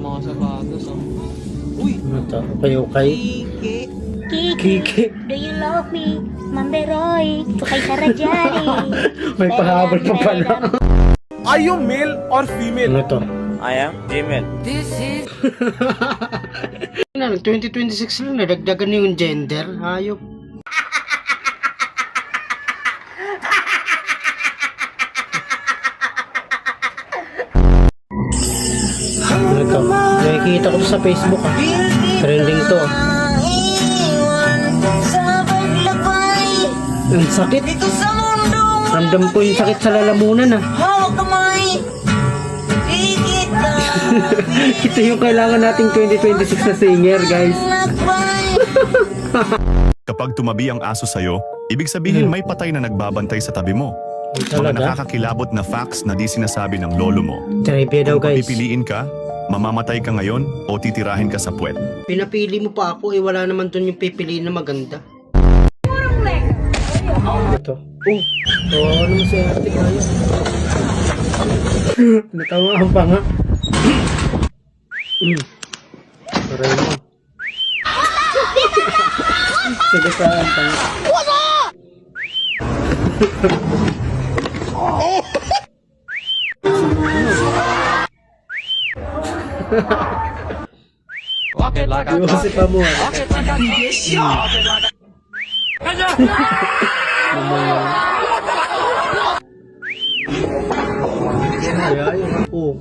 mga sapatos, oh. Uy! Okay. Kiki! Kiki. Do you love me? Mamberoy, kay Karajari. May pahabol pa pala. Are you male or female? Ano to? I am female. 2026 lang, nadagdagan na yung gender. Hayop. Ano to? Nakikita ko to sa Facebook, ah. Trending to, ah. Ang sakit. Ramdam ko yung sakit sa lalamunan, ah. Ito yung kailangan nating 2026 na singer, guys. Kapag tumabi ang aso sa'yo, ibig sabihin may patay na nagbabantay sa tabi mo. Mga Talaga? nakakakilabot na facts na di sinasabi ng lolo mo. Trivia daw, Kung guys. papipiliin ka, mamamatay ka ngayon o titirahin ka sa puwet. Pinapili mo pa ako, wala naman dun yung pipiliin na maganda. Ito. Oh, ano mo si ate kayo? Natawaan pa nga. Paray mo. Sagasaan pa nga. Iwasi pa mo. Kaya yun.